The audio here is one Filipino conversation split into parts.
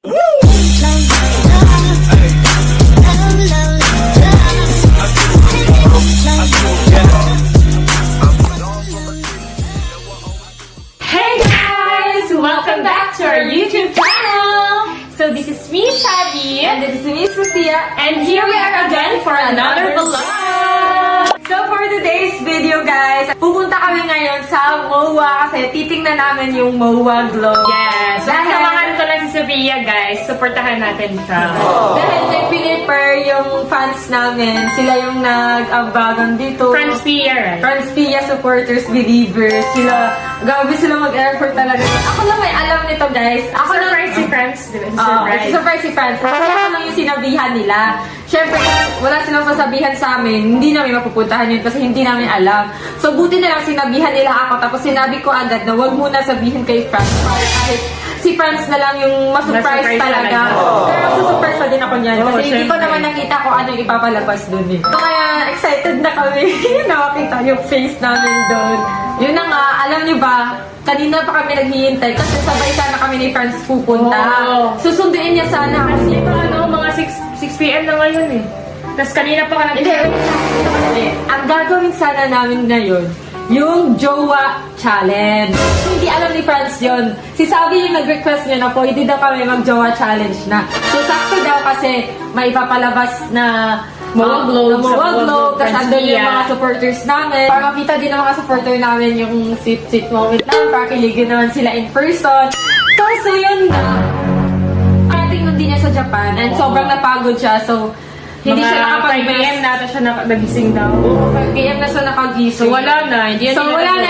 Hey guys! Welcome back to our YouTube channel! So this is me, Sabi. And this is me, Sophia. And here we are again for another vlog! So for today's video guys, pupunta kami ngayon sa MOA kasi titingnan namin yung MOA Glow. Yes! So kasamahan ko lang si Sophia guys. Supportahan natin siya. Dahil nag-prepare yung fans namin. Sila yung nag-ambagan dito. Franz Pia, right? Franz Pia supporters, believers. Grabe sila mag-effort talaga. Ako lang may alam nito guys. Ako lang Surprise si Franz. surprise si Franz. Kasi ako lang yung sinabihan nila. Siyempre, wala silang sasabihan sa amin, hindi namin mapupuntahan yun kasi hindi namin alam. So, buti na lang sinabihan nila ako. Tapos sinabi ko agad na wag muna sabihin kay Franz. Para kahit si Franz na lang yung ma-surprise talaga. Pero susurprise pa din ako niyan. Kasi hindi ko naman nakita kung ano yung ipapalabas dun eh. So, kaya excited na kami na makita yung face namin dun. Yun na nga, alam niyo ba, kanina pa kami naghihintay kasi sabay sana kami ni Franz pupunta. Susunduin niya sana kasi mga 6 p.m. na ngayon eh. Tapos kanina pa ka ang gagawin sana namin ngayon, yung Jowa Challenge. Hindi alam ni Franz yun. Si Sabi yung nag-request niya na pwede daw kami mag-Jowa Challenge na. So, sakto daw kasi may papalabas na MOA Globe. Kasi andun yung mga supporters namin. Para makita din ng mga supporter namin yung sweet moment lang. Para kiligin naman sila in person. Kaso yun na. Parating nun din niya sa Japan. And sobrang napagod siya. So, hindi siya nakapag-best. 5 p.m. nata siya nagising daw. 5 p.m. na siya nakagising. So wala na.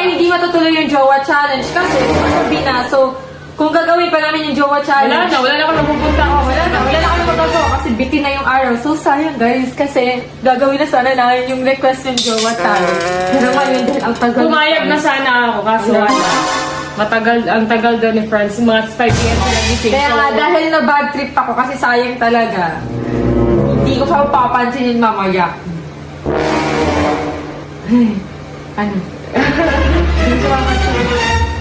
Hindi matutuloy yung Jowa Challenge kasi gabi na. So, kung gagawin pa namin yung Jowa Challenge. Wala na kung napupunta ako. Wala na kami magagawa kasi bitin na yung araw. So, sayang guys kasi gagawin na sana namin yung request yung Jowa Challenge. Pero ngayon dahil ang tagal. Pumayag na sana ako kaso ang tagal daw ni Franz. Mga 5 p.m. sila gising. Kaya nga, dahil na bad trip ako kasi sayang talaga. Hindi ko siya papansinin mamaya. Ano?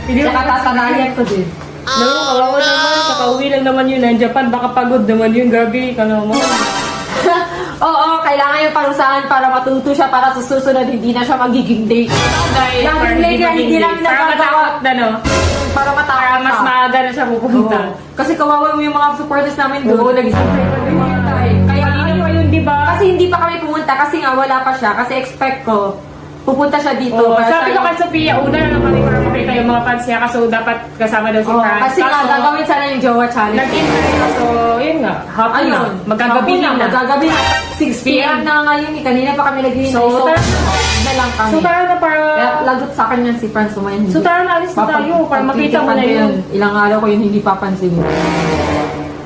Hindi Saka tatanayan ko din. Kawawa naman. Kakauwi lang naman yun. Japan, baka pagod naman yun. Grabe, ka naman. Oo, kailangan yung parusahan para matuto siya para sa susunod hindi na siya magiging date. Laging late yan, hindi namin para nagagawa. matakot na, no? Para matakot Para mas maaga na siya pupunta. Kasi kawawa mo yung mga supporters namin doon. Oo, Kaya Ayun, di ba? kasi hindi pa kami pumunta kasi nga wala pa siya. Kasi expect ko, pupunta siya dito. Sabi ko kay Sophia, una na lang kami para makita yung mga fans niya kaso dapat kasama daw si Franz. Kasi nga, gagawin sana yung Jowa Challenge. Nag-intern na. So, yun nga. Hapon na. Magagabi na. Magagabi na. 6 p.m. na ngayon. Kanina pa kami naghihintay. So, na lang kami. So, tara na para... Kaya lagot sa akin yan si Franz Umayan. So, tara na, alis na tayo para makita mo na yun. Ilang araw ko yun hindi papansin.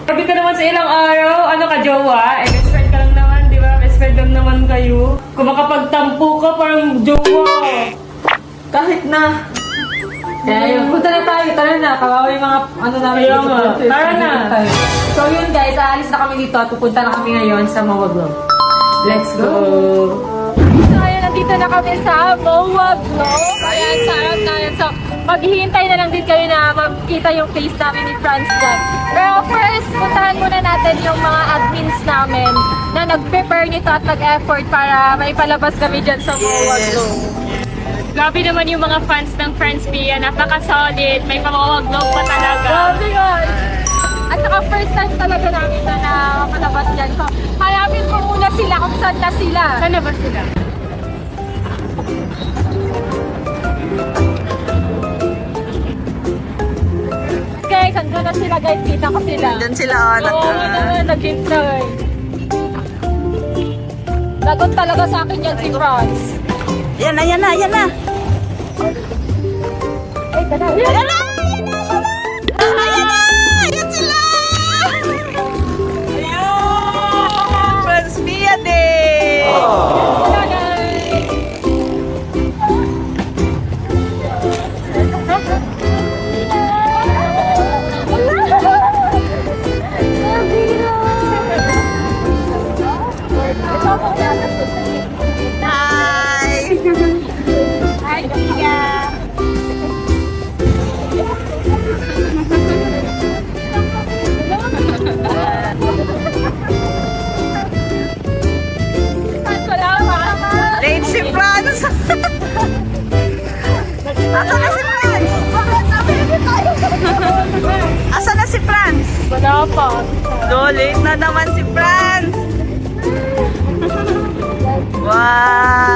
Sabi ka naman sa ilang araw, ano ka, jowa? Eh, best friend ka lang naman, di ba? Best friend lang naman kayo. Kung makapagtampo ka, parang jowa. Kahit na. Kaya yun, punta na tayo. Tara na, kawawa yung mga ano namin. Kaya nga, tara na. So yun guys, aalis na kami dito at pupunta na kami ngayon sa MOA Globe. Let's go! So ayun, nandito na kami sa MOA Globe. Ayan, sa harap namin. So, maghihintay na lang din kayo na makita yung face namin ni Franz dyan. Pero first, puntahan muna natin yung mga admins namin na nag-prepare nito at nag-effort para may palabas kami dyan sa MOA Globe. Grabe naman yung mga fans ng Franz Pia. Napaka-solid. May pamawag globe pa talaga. Grabe guys! At saka first time talaga namin na nakapalabas dyan. So, hanapin ko muna sila kung saan na sila. Saan na ba sila? Guys, andun na sila guys. Kita ko sila. Diyan sila, Oo, naghintay. Lagot talaga sa akin yan si Franz. Yan na, yan na, yan na. Ay, tara. Yan na, yan na, yan sila. Ayun. Franz Pia Day. Tara, guys. Hi. Hi, Pia. Late si Franz. Asa na si Franz? Asa na si Franz? Wala pa. Do, late na naman si Franz. Wow.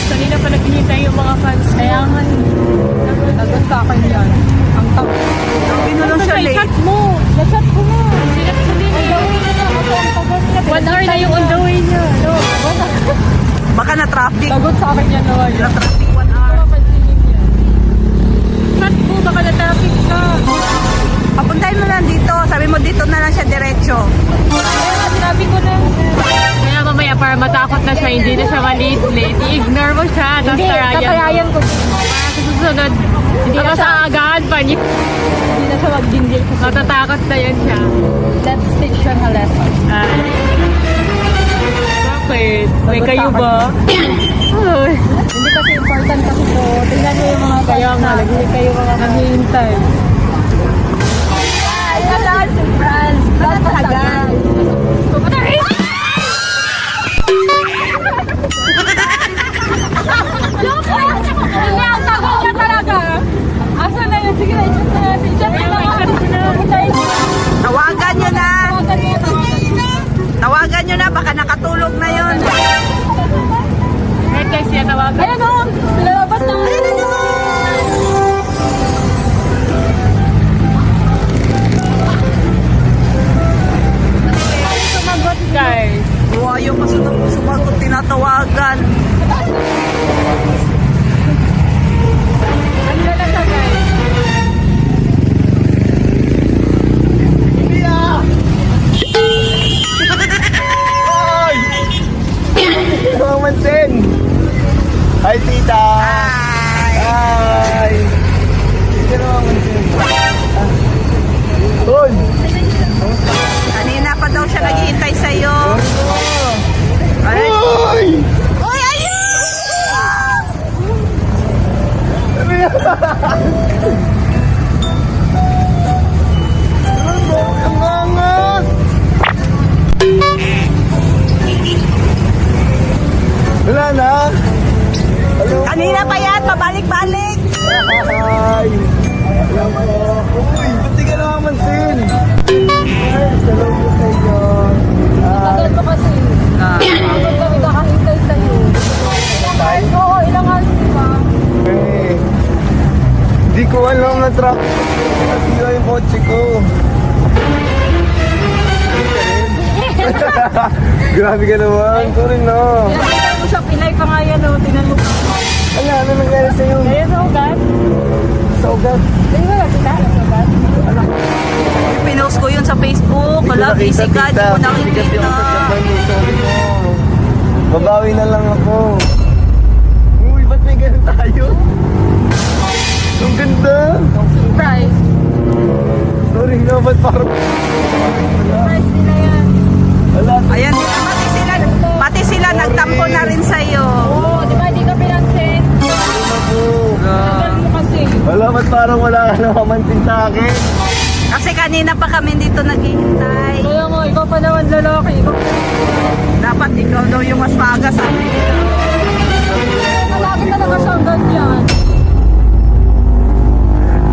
Kanina pa naghihintay yung mga fans. Kaya nga. Agad sa akin yan. Ang tap. Binulong siya late. Chat mo. Na-chat ko mo. Sinat ko din eh. 1 hour na yung on the way niya. No. Baka na-traffic. Lagot sa akin yan naman. Na-traffic 1 hour. Papansinin yan. Chat mo. Baka na-traffic ka. Papuntahin mo lang dito. Sabi mo dito na lang siya diretso. Kaya sinabi ko na. Kaya mamaya para matakot na siya, hindi na siya malate-late. I-ignore mo siya. Tapos tarayan mo. ko. Para sa susunod, hindi na sa agahan pa niya. Hindi na siya mag-dingil. Matatakot na yan siya. Let's teach her a lesson. Bakit? May kayo ba? Ay. Hindi kasi important kasi to. Tingnan mo yung mga Kaya nga, kayo mga naghihintay. Ayan si Franz. Franz talaga. Hindi, ang tagal niya talaga. Asa na yun? Sige na, i-chat na natin. I-chat na natin. Tawagan nyo na. Tawagan nyo na. Baka nakatulog na yun. Right guys, yan tawagan. Ayan o, lalabas na. Sumagot guys. Ayaw pa sumagot. Tinatawagan. Ano na siya guys? Mansin! Hi, tita! Hi. Hi! Sino ang mansin? Tol! Kanina pa daw siya naghihintay sa'yo. Ay. Hoy! Uy, ayun! Ano yan? Ang angas! Wala na? Hello? Kanina pa yan, pabalik-balik. Hi! Hello po. Uy, ba't di ka nakamansin? Ay, salamat po sa inyo. Tagal mo kasi. Tagal kami nakahintay sa'yo. Oo, ilang hours diba? Eh, hindi ko alam na traffic. Nasira yung kotse ko. Grabe ka naman. Sorry na. Pinakita mo siya, pinay pa nga yan o. Tingnan mo. Ano nangyari sa'yo? Ayun sa ugat. Sa ugat. Hindi mo nakita sa ugat? Pinost ko yun sa Facebook. Wala, busy ka. Di ko Busy kasi nakikita. ako sa Japan. Sorry mo. Babawi na lang ako. Uy, ba't may ganun tayo? Ang ganda. Surprise. Sorry na, ba't parang... Surprise nila yan. Wala. Ayan, pati sila nagtampo na rin sa'yo. Oo, di ba hindi ka pinansin? Ako. Tagal mo kasi. Wala, ba't parang wala ka nakamansin sa akin? Kasi kanina pa kami dito naghihintay. Kaya mo, ikaw pa naman lalaki. Ikaw Dapat ikaw daw yung mas maaga sa amin. malaki talaga siyang ganyan.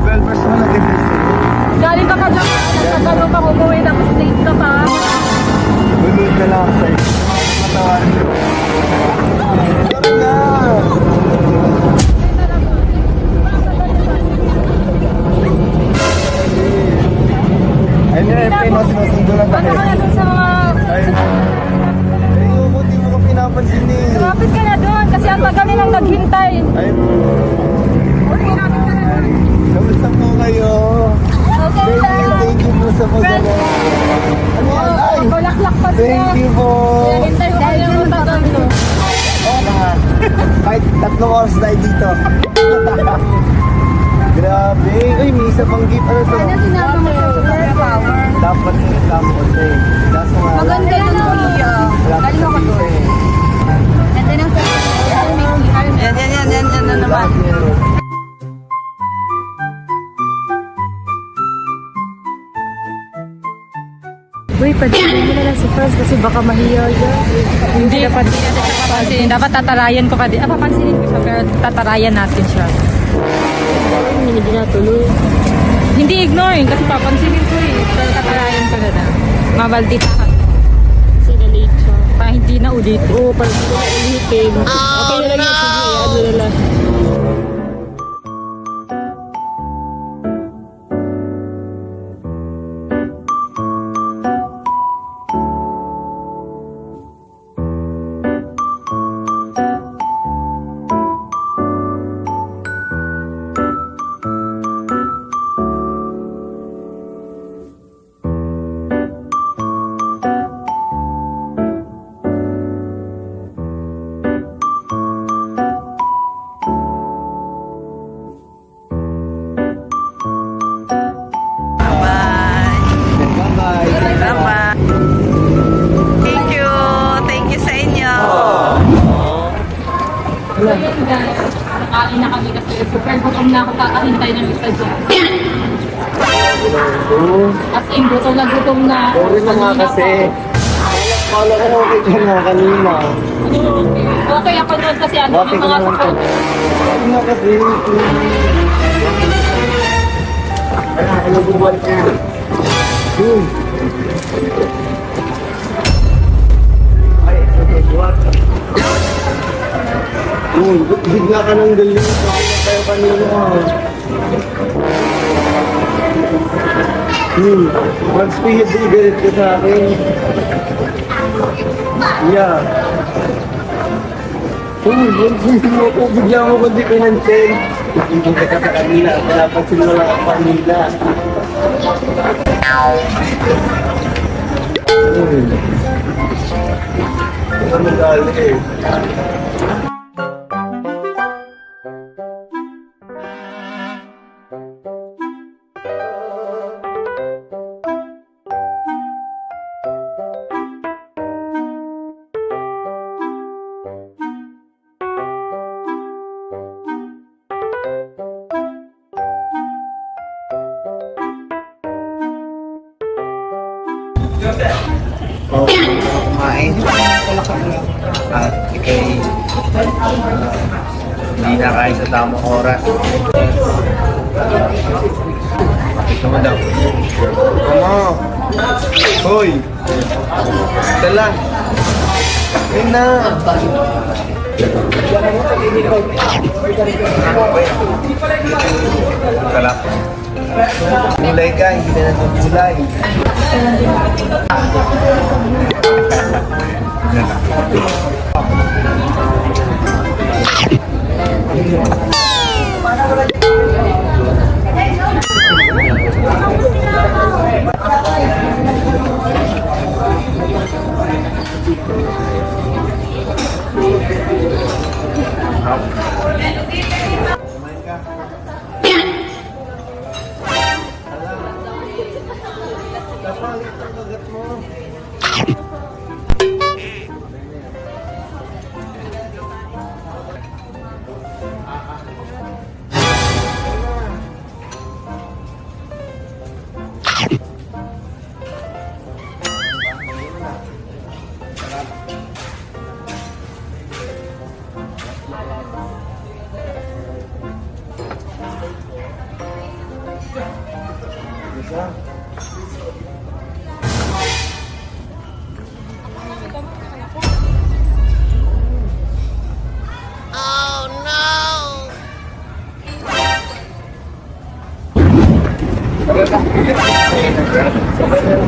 12 hours na nag-ibig sa'yo. Galing ka pa dyan. Nagtagalong ka umuwi tapos late ka pa. Bulod na lang ako sa'yo. Matawarin mo. Sorry na. Ay, sinusundo na Ano tayo. ka na dun sa mga... Ay, ayoko, di mo ko pinapansin eh. Lumapit ka na doon kasi ang tagal nilang naghintay. Ay, Lumapit ka na doon. kamusta po kayo? Okay lang. Thank you po sa pagdala. Kahit 3 oras tayo dito. Grabe. Uy, may isa pang gift. Ano to? Sinabi mo sa superpower. Dapat yung reklamo ko to eh. Kaso nga, Maganda yun, Kuya. wala pa Lalo ka gift doon. eh. Ganda ng superpower. Yan na naman. Bakit meron? Uy, padilin mo na lang si Franz kasi baka mahiya yun. Hindi natin siya papansinin. Dapat tatarayan ko pa din. Papansinin ko siya, pero tatarayan natin siya. Hindi na tuloy. Hindi ignoring kasi papansinin ko eh. Pero tatarayan ko na na. Mabalditahan. Kasi na-late siya. Para hindi na ulit. Oo, parang hindi na ulitin. Okay na lang yan. Sige, ano na lang. Bye-bye. Bye-bye. Bye-bye. Thank you. Thank you sa inyo. Nakain na kami kasi super gutom na ako kakahintay ng isa dyan. As in, gutom na. Sorry na nga kasi. Kala ko okay ka na kanina. Okay ako doon kasi ano, Okay yung ka mga naman support. Sorry na kasi. Ano buwan ka? Ay, buwan. Bigla ka ng galing. Sorry na tayo kanina. Once we hit the galit ka sa akin. Yeah. Once we hit mo ako, bigla mo ko di pinansin. Hindi ka sa kanila. Pinapansin mo lang ang kanila. Ano dali eh. Oo, kumain. At ikay hindi na kain sa tamang oras. Ito mo daw. Ano? Hoy! Ito lang. Ayun na. Ito lang. Gulay ka, hindi na natutulay.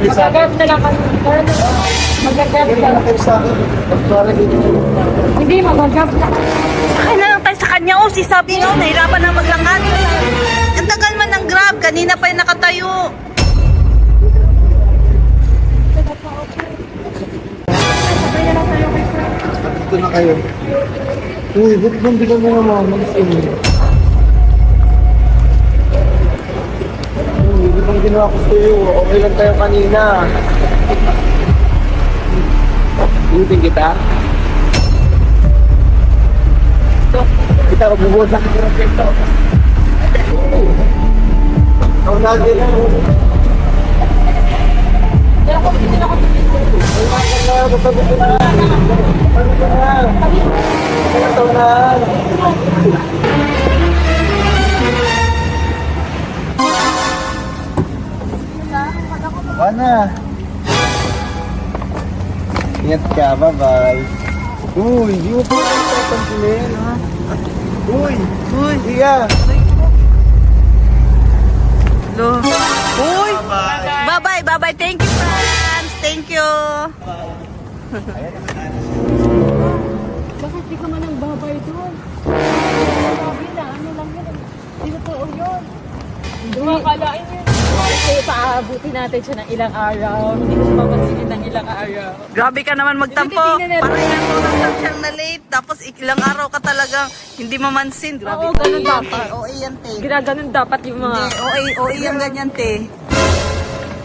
Mag-grab na lang kami. Mag-grab na lang. Hindi, mag-grab na. Sakay na lang tayo sa kanya. Oh, si Sabi nga, nahirapan na maglakad. Ang tagal man ng Grab. Kanina pa yung nakatayo. Dito na kayo. Uy, ba't hindi ka na naman? Uy, ba't ang ginawa ko sa'yo? Okay lang tayo kanina. Ulitin kita? Kita ko bubusan ko ng pito. Ikaw na din. Mana? Ingat ka, bye-bye. Uy, di mo pa ito pansinin, ha? Uy, iya. Lo. Uy! Bye-bye, bye-bye. Thank you, friends. Thank you. Bakit di ka man ang babay doon? Sabi na, ano lang yun. Hindi totoo yun. Hindi mo akalain yun. Kasi paabuti natin siya ng ilang araw. Hindi ko siya mapansinin ng ilang araw. Grabe ka naman magtampo. Parang ilang oras lang siyang na-late. Tapos ilang araw ka talagang hindi mamansin. Grabe Oo, ka. ganun dapat. OA yan, te. Ginaganon dapat yung mga... Hindi, OA yung ganyan, te.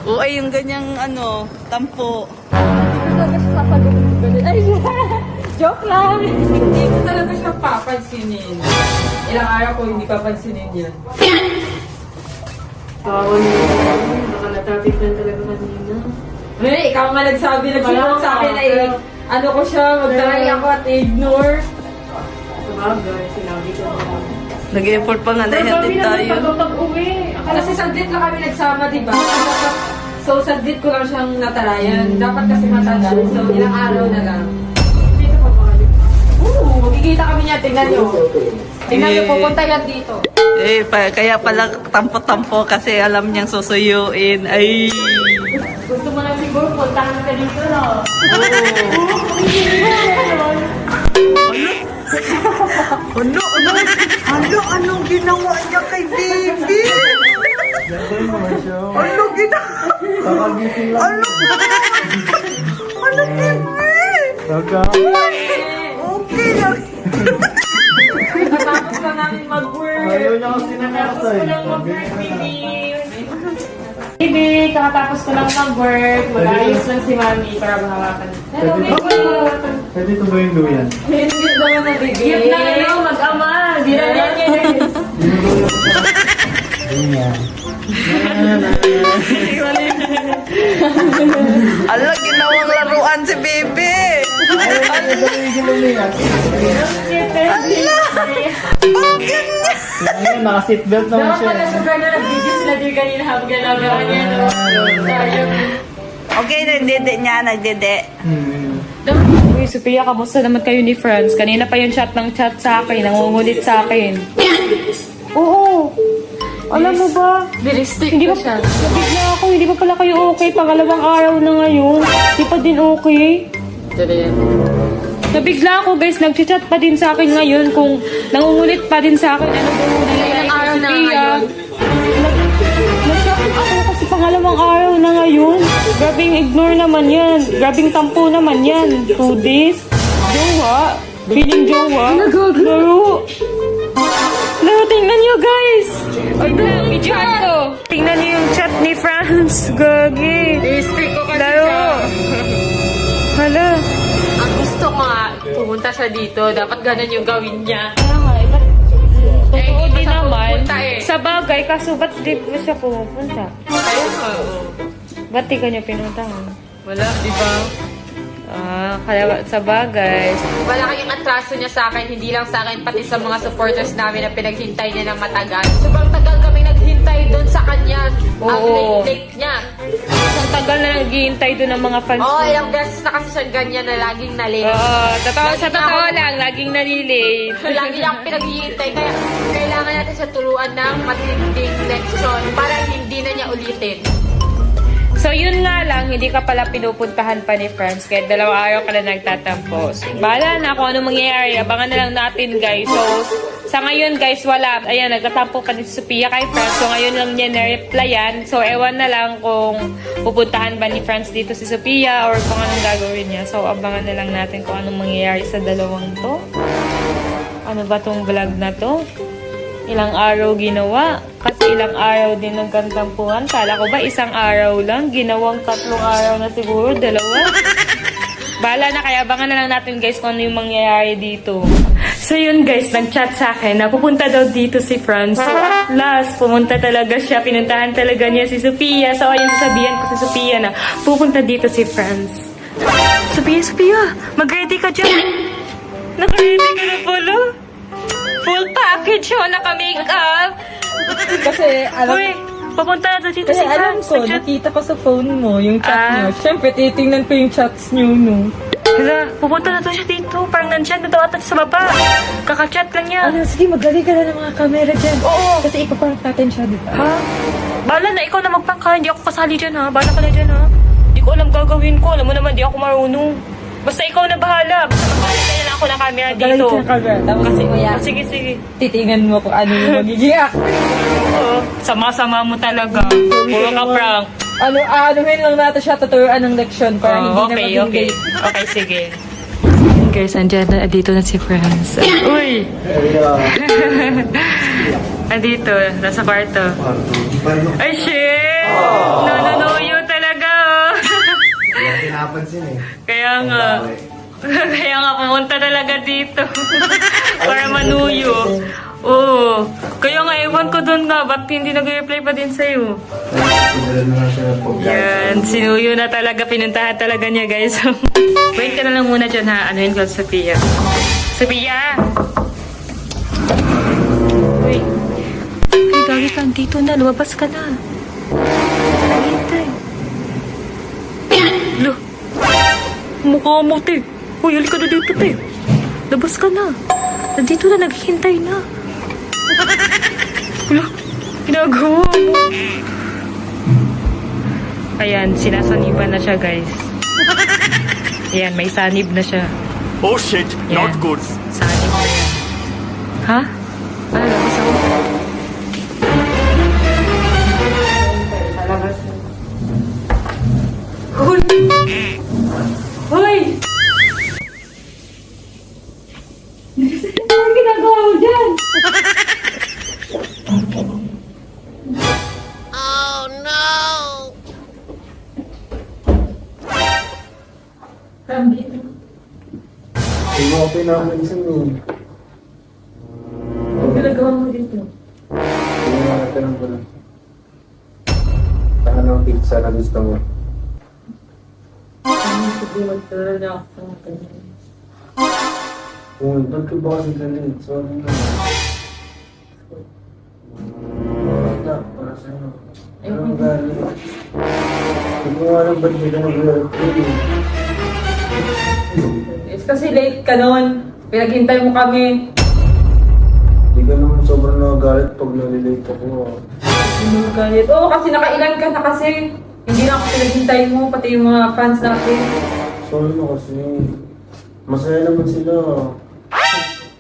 OA yung ganyang, tampo. Hindi ko talaga siya sasagutin. Ay, joke lang. Hindi ko talaga siya papansinin. Ilang araw ko hindi papansinin yan. Tawa niyo. Baka na-traffic lang talaga kanina. May, ikaw nga nagsulat sa akin ay ano ko siya, mag-try ako at ignore. Sabagay, sinabi ko na. Nag-effort pa nga, nahihatid tayo. pag-uwi. Kasi saglit lang kami nagsama, di ba? So, saglit ko lang siyang natarayan. Dapat kasi matagal. So, ilang araw na lang. Dito pa balik. Magkikita kami niya. Tingnan niyo. Tingnan niyo, pupunta yan dito. Kaya pala tampo-tampo kasi alam niyang susuyuin. Ay! Gusto mo lang siguro, puntahan ka dito, no? Anong ginawa niya kay baby? Anong ginawa? Kakagising lang. Ano baby? Okay lang. Natapos na namin mag-work. Ayaw niya kasi Kakatapos ko nakasay. lang mag-work, baby. Baby, kakatapos ko lang mag-work. Mag-ayos lang si mami para mahawakan. Hello, baby. Pwede tuloy-luyan. Hindi naman na bigay. Gift na ano, mag-ama. Di na yan yun. Ganyan. Ala, ginawang laruan si baby. Ayaw tuloy-luyan. Ngayon, naka-seatbelt naman Dapat siya. pala sobrang na nag-video sila din kanina habang ginagawa niya. No? Sayang. Okay, nagdede niya, nagdede. Uy, Sophia, kamusta naman kayo ni Franz? Kanina pa yung chat ng chat sa akin, nangungulit sa akin. Oo. Alam mo ba? Nilistik Hindi ko ba siya. Nabigla ako, hindi ba pala kayo okay? Pangalawang araw na ngayon. Hindi pa din okay. Nabigla ako guys, nag-chat pa din sa akin ngayon kung nangungulit pa din sa akin. Ano ba muna Ilang araw na ngayon? Nag-shock ako kasi pangalawang araw na ngayon. Grabing ignore naman yan. Grabing tampo naman yan. 2 days. Jowa. Feeling jowa. Laro. Laro, tingnan nyo guys. Ay, video to. Tingnan nyo yung chat ni Franz. Gagi. Nilistik ko kasi Laro. siya. Hala. Ang gusto ko nga, pumunta siya dito. Dapat ganun yung gawin niya. Kaya nga, totoo hindi pa din siya naman. pupunta eh. Sa bagay, kaso ba't di ba siya pupunta? Ayun nga, oo. Ba't di ka niya pinuntahan? Wala, di ba? Kaya sa bagay. Malaki yung atraso niya sa akin, hindi lang sa akin, pati sa mga supporters namin na pinaghintay niya ng matagal. Sobrang tagal kami naghintay doon sa kanya. Ang Oo. late niya. Ang tagal na naghihintay doon ng mga fans. Oo, niya. ilang beses na kasi siya ganyan na laging na-late. Oo, totoo, Lagi sa na totoo ako- lang, laging nalilate. Lagi niya akong pinaghihintay. Kaya kailangan natin siya turuan ng matinding leksyon para hindi na niya ulitin. So yun nga lang, hindi ka pala pinupuntahan pa ni Franz kaya 2 araw ka na nagtatampo. So, bahala na kung ano mangyayari, abangan na lang natin guys. So sa ngayon guys, wala. Ayan, nagtatampo pa ni Sophia kay Franz. So ngayon lang niya na-replyan. So ewan na lang kung pupuntahan ba ni Franz dito si Sophia or kung anong gagawin niya. So abangan na lang natin kung anong mangyayari sa dalawang to. Ano ba tong vlog na to? Ilang araw ginawa? Kasi ilang araw din ng kantampuhan. Kala ko ba isang araw lang? Ginawang 3 araw na siguro, 2. Bahala na, kaya abangan na lang natin guys kung ano yung mangyayari dito. So yun guys, nag-chat sa akin na pupunta daw dito si Franz. So at last, pumunta talaga siya. Pinuntahan talaga niya si Sophia. So ayun, sasabihan ko si Sophia na pupunta dito si Franz. Sophia, mag-ready ka dyan. Naka-ready ka na pala? Full package yun, naka-makeup. Kasi, Uy, papunta na dito kasi si alam Franz. ko, nakita ko sa phone mo, yung chat Ah. niyo. Siyempre, titingnan ko yung chats niyo, no? Hala, pupunta na to siya dito. Parang nandyan na daw ata sa baba. Kaka-chat lang niya. Ano, sige, magaling ka na ng mga camera dyan. Oo. Kasi ipapark natin siya, di ba? Ha? Bahala na, ikaw na magpangka. Hindi ako kasali dyan ha. Bahala ka na dyan ha. Hindi ko alam gagawin ko. Alam mo naman, di ako marunong. Basta ikaw na bahala. Basta magpalit ka na lang ako ng camera Galing dito. ka ng camera. Tapos kasi, Sige, sige. titingnan mo kung ano yung magiging act. Oo. Sama-sama mo talaga. Puro ka prank. Anuhin lang natin siya, tuturuan ng leksyon para hindi na maging okay. late. Okay, sige. Guys, andyan na. Dito na si Franz. Uy! Andito. Nasa kwarto. Ay, shit! Nanunuyo talaga, oh. Wala pinapansin eh. Kaya nga. Kaya nga, pumunta talaga dito. Para manuyo. Oo. Kaya nga, ewan ko doon nga. Ba't hindi nag-reply pa din sa'yo? Pinala na nga siya ng pagkain. Yan. Sinuyo na talaga. Pinuntahan talaga niya, guys. Wait ka na lang muna dyan, ha? Anuhin ko, Sophia. Sophia! Wait. Ay, gagi ka. Dito na. Lumabas ka na. Nahintay. Lo. Mukha mo, te. Uy, halika na dito, te. Labas ka na. Nandito na, naghihintay na. Wala, ginagawa mo. Ayan, sinasaniban na siya, guys. Ayan, may sanib na siya. Oh shit, Yan. not good. Sanib na yan. Ha? Ano, labas ako? Labas na. Hoy! Hoy! Ano ginagawa mo dyan? Hindi mo ako pinapansin eh. Ano ginagawa mo dito? Hindi mo nakatanong ko lang. Saan ang pizza na gusto mo? Ano sabi magtala ako? Uy, ba't ka ba kasi galit? Sorry na. Wala, para sa'yo. Anong galit? Hindi mo alam ba't hindi ka nag-galit? It's kasi late ka noon. Pinaghintay mo kami. Hindi ka naman sobrang nagagalit pag nalilate ako. Galit. Oo, kasi nakailan ka na kasi. Hindi na ako pinaghintay mo, pati yung mga fans natin. Sorry na kasi. Masaya naman sila.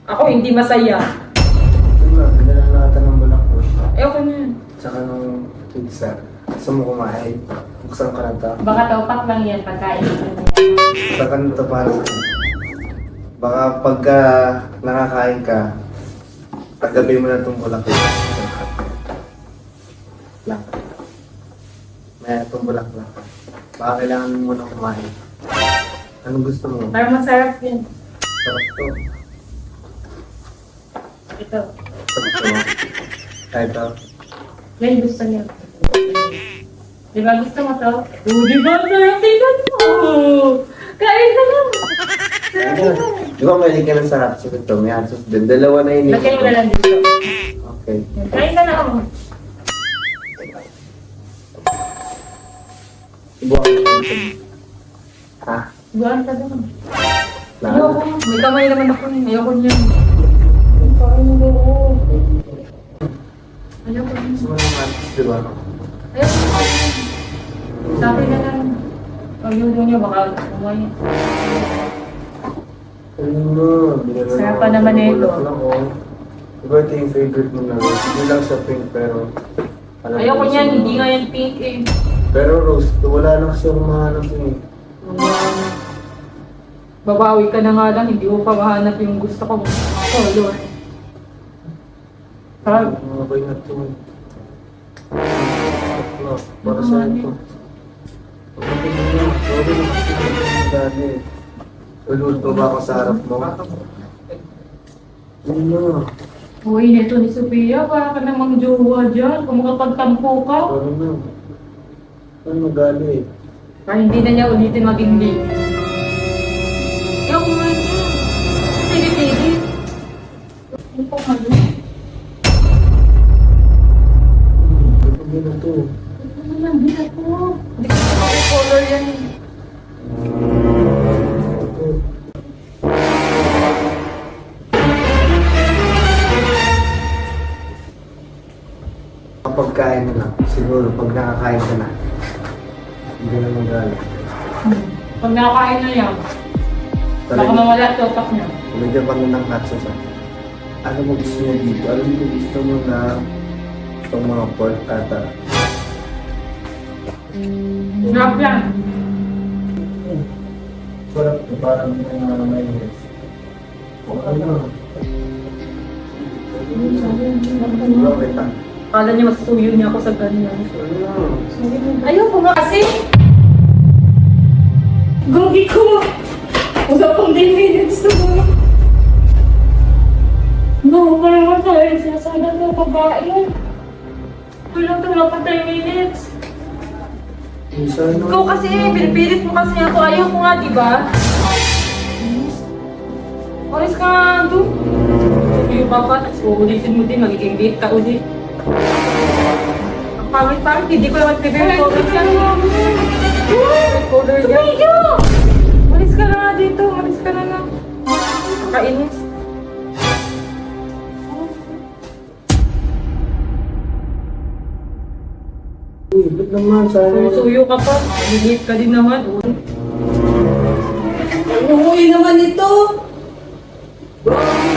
Ako hindi masaya. Ito na, pinala natin ng balakos. Ayoko na yun. Tsaka ng pizza. Gusto mo kumain? Buksan ka na ito. Baka taupak lang yan pagkain. Buksan ka na ito para sa akin. Baka pagka nakakain ka, tagabi mo na itong bulakit. Lang. May itong bulaklak. Baka kailangan mo muna kumain. Anong gusto mo? Parang masarap yun. Sarap to. Ito. Sarap to. Kahit to. Yan gusto niya. Di ba gusto mo to? Di ba? Sarap tingnan mo. Kain ka lang. Di ba may ka ng sarap? Sige to, may asos din. Dalawa na yun. Lagyan mo na lang dito. Okay. Kain ka na ako. Subukan ko ito. Ha? Buwan ka doon. Ayoko. May kamay naman ako eh. Ayoko niyan. Kain mo ako. Ayoko niyan. Gusto mo ng asos, di ba? Ayoko niyan. Sabi na lang. Pag yung niyo baka umay. Ayun na. binala Sarap na pa ako naman ng ito. bulaklak, oh. Diba ito yung favorite mo na rose? Hindi lang siya pink pero... alam mo Ayoko gusto niyan. mo. Hindi nga yan pink eh. Pero rose, wala na kasi akong mahanap eh. Babawi ka na nga lang, hindi mo pa mahanap yung gusto ko. Oh, Lord. Carl, Okay na to. Para sa ito. Okay na. Okay na kasi yung dali. Ulul pa ba ako sa harap mo? Ano na? Uy, neto ni Sophia, para ka namang jowa dyan. Kung makapagtampo ka. Ano na? Ano magalit? para hindi na niya ulitin maging late. Yung pili-pili. Ano pa ano? Ano na to? Ano lang, di ako. Hindi ko na color yan. Kapag kain mo na, siguro pag nakakain ka na, hindi na magalit. Pag nakakain na yan, baka mawala at topak niya. Lagyan pa ng hot sauce. Ano mo gusto niya dito? Alam mo gusto mo na itong mga pork ata. Grab yan. Sarap ito, parang may okay na. Okay ta. Akala niya masuyo niya ako sa ganyan. Ayoko nga kasi. Gogi ko! Wala pang 10 minutes na ba? No, parang tayo. Sinasada ko pagkain. Wala pang 10 minutes. Ikaw kasi, pinipilit mo kasi ako. Ayaw ko nga, di ba? Oras ka nga doon. Yung papa, tapos uulitin mo din, magiging late ka ulit. Ang pangit-pangit, hindi ko naman prepare color yan. Color yan. Malis ka na nga dito, malis ka na nga. Nakainis. Uy, ba't naman? Sayang. Suyo ka pa, late ka din naman. Umuwi naman ito. Grabe,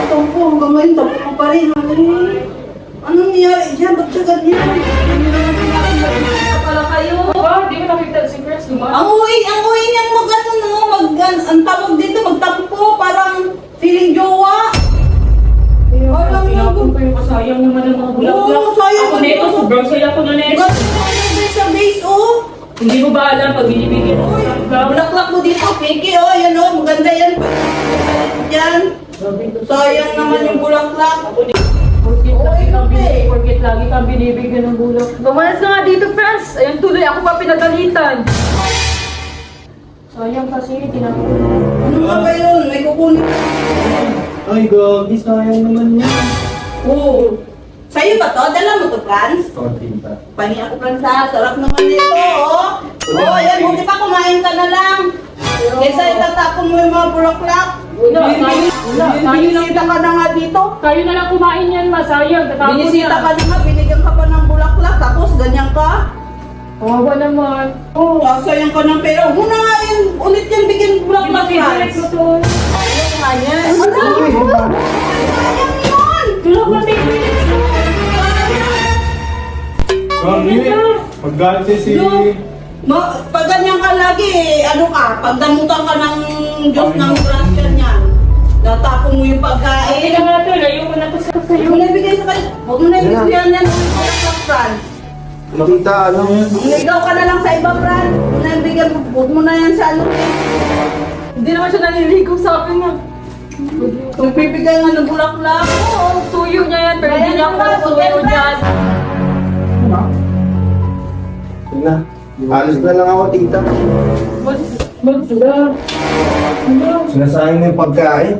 tampo. Hanggang ngayon, tampo ka pa rin. Anong nangyari dyan? Ba't siya ganyan? Hindi naman sinabi, mag-isip pala kayo. Ah, di ko nakita si Chris, diba? Ang uwi niyang ang tawag dito, magtampo. Parang feeling jowa. Alam mo, Tinapon ko yung kasayang naman ng mga bulaklak. Oo, sayang. Ako neto, sobrang saya ko na neto. Gato na base sa base, oh. Hindi mo ba alam pag binibigyan mo Uy, ng bulaklak? bulaklak mo dito, Piki, oh. Yan, oh. Maganda yan. Yan. Sayang naman yung bulaklak. Porkit lagi kang binibigyan ng bulaklak. Lumalas na nga dito, friends. Ayun tuloy, ako pa pinagalitan. Sayang kasi, tinapon. Ano nga ba yun? May kukunin. Ay, gagi, sayang naman yan. Oo. Sa'yo ba to? Dala mo to, Franz? Konti pa. Pani ako, Franz, ha? Sarap naman nito, oh. Oh, ayan. Buti pa kumain ka na lang. Kesa itatapon mo yung mga bulaklak. Binisita ka na nga dito. Kayo na lang kumain yan, masayang. Tatapon Binisita ka na nga, binigyan ka pa ng bulaklak, tapos ganyan ka. Kawawa naman. Oo, sayang ka ng pera. Huwag mo na nga yan, ulit yan bigyan bulaklak, Pinag-direct Franz. ko to. Ayaw ko nga yan. Ano? Sayang yun! Tulog na 10 minutes ko. Magalit si... Pag ganyan ka lagi, ano ka, pagdamutan ka ng Diyos ng grasya niyan. Natapon mo yung Ay, pagkain. na nga to. Layo ko na to sa Huwag sayo. mo na ibigay sa kanya. Huwag mo na ibigay yan ng bulaklak, Franz. Nakita, ano? Ligaw ka na lang sa iba, Franz. Huwag mo na ibigay, huwag mo na yan sa ano. Hindi naman siya naliligo sa akin na. Kung bibigay nga ng bulaklak. Oo, suyo niya yan, pero hindi niya ako suyo dyan. Na. Alis na lang ako, tita. Magdala. Sinasayang mo yung pagkain.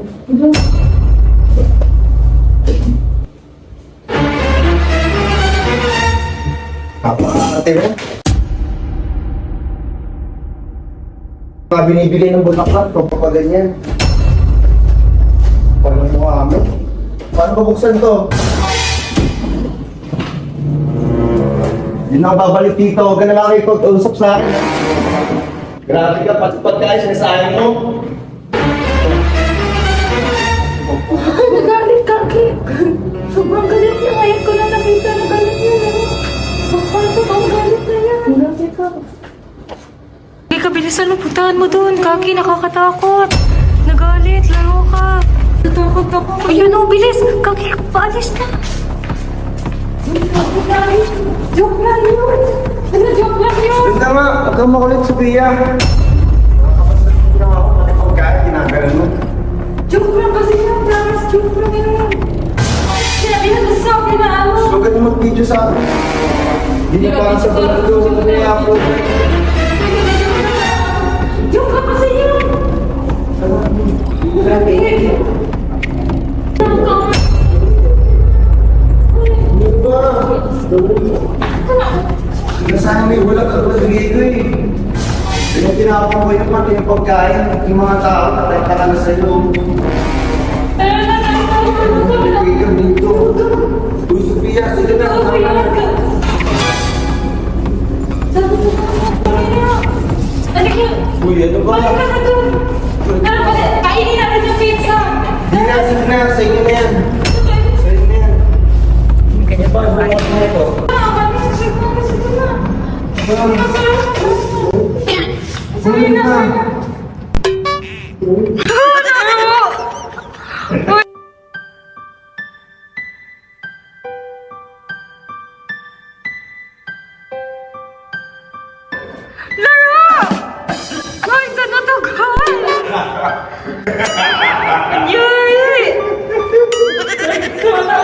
Ate mo? Mga binibili ng bulaklak, papaganyan. Parang mukha mo. Paano ba buksan to? Hindi na ako babalik dito. Huwag ka na lang kayo pag-usap sa akin. Grabe ka, pagkain sinasayang mo. Nagalit ka, Kip. Sobrang galit niya. Ngayon ko na nakita na galit niya. Sobrang galit na yan. Grabe ka. Hindi ka bilis Bilisan mo, puntahan mo doon. Kaki, nakakatakot. Nagalit, laro ka. Natakot ako. Ayun o, bilis. Kaki, paalis na. Joke lang yun. Ano, joke lang yun. Ganda nga, huwag kang makulit, Sophia. Nakakapasalit lang ako, pati pagkain, ginagalan mo. Joke lang kasi yun. Promise, joke lang yun. Sinabihan mo sa akin na ano. So, ganun mag-video sa akin. Hindi na parang sa pagkado, kaya ako. Joke lang kasi yun. Ano ba? Sinasabi mo, wala ka bigay ko eh. Yung tinapang ko yung pati yung pagkain, yung mga tao, natay na sa'yo. Bigay ka dito. Uy, Sophia, sige na. Uy, ano ba? Kainin natin yung pizza. Hindi na, sige na, sa inyo na yan. Sa inyo na yan. Ano ba? Ano ba ito? Sige na. Laro! Guys, ano to, guys? Yari! Wala!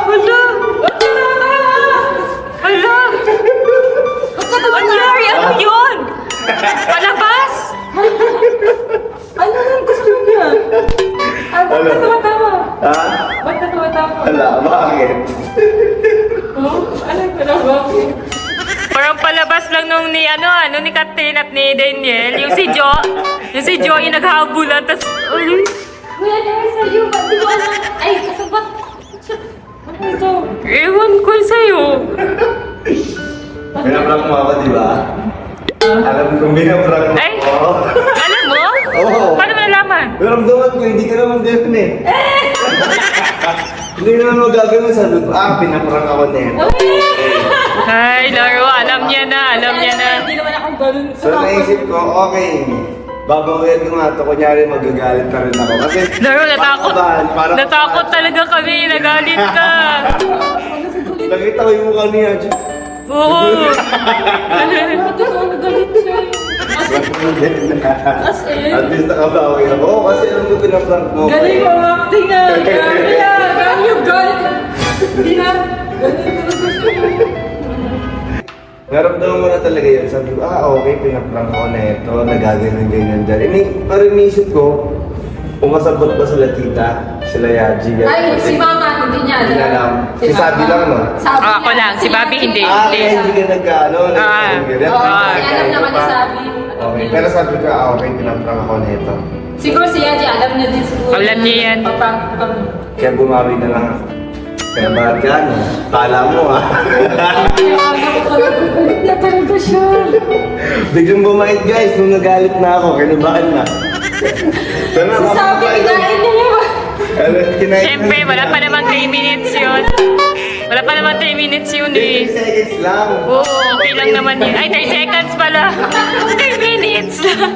Wala! Yari, ano yun? Palabas? Ano yung gusto niya? Ba't ka tumatawa? Ha? Ba't ka tumatawa? Wala, bakit? Oh, alam ko na bakit. Parang palabas lang nung ni ni Katrin at ni Daniel. Yung si Jo yung naghabulan. Tas, Kuya, nangyari sa'yo. Ba't di ko alam? Ay, kasi ba't? Ano ito? ewan ko sa'yo. Pinaprank mo ako, di ba? Alam kong pinaprank mo Ay, ako. alam mo? Oo. Paano mo nalaman? Naramdaman ko, hindi ka naman din eh. Hindi naman magagawin sa loob. Pinaprank ako nito. Ay, Laro, alam niya na. Hindi naman ako ganun. So naisip ko, okay. Babawian ko nga ito, kunyari magagalit na rin ako. Kasi Laro, natakot. parang- Natakot talaga kami. Nagalit ka. Nakita ko yung mukha niya. Oo. Totoo, nagalit siya. At least nakabawi ako. Oo, kasi alam ko pinaprank mo. Galing mo ang acting na. Grabe na. Grabe yung galit. Hindi na. Galing talaga siya. Naramdaman mo na talaga yun. Sabi ko, okay, pinaprank ako na ito. Nagaganyan-ganyan dyan. Pero inisip ko, umasabot ba sila tita? Sila Yaji? Ay, si mama, hindi niya Hindi alam. Si Sabi lang, no? Sabi Ako niya. lang, si Bobby hindi. Kaya hindi ka nagkaano. Oo, alam naman ni Sabi. Okay, pero sabi ko, okay, pinaprank ako na ito. Siguro si Yaji, alam niya din siguro. Alam niya yan. Paprank kami. Kaya bumawi na lang ako. Kaya bakit ka, no? Kala mo, ha? Galit na talaga siya. Biglang bumait, guys, nung nagalit na ako, kinabahan na. Sana, Sabi, kinain niya yun. Kinain Siyempre, wala pa naman 3 minutes yun. Wala pa naman 3 minutes yun 10 eh. seconds lang. Oo, okay lang naman yun. Ay, 3 seconds pala. 3 minutes lang.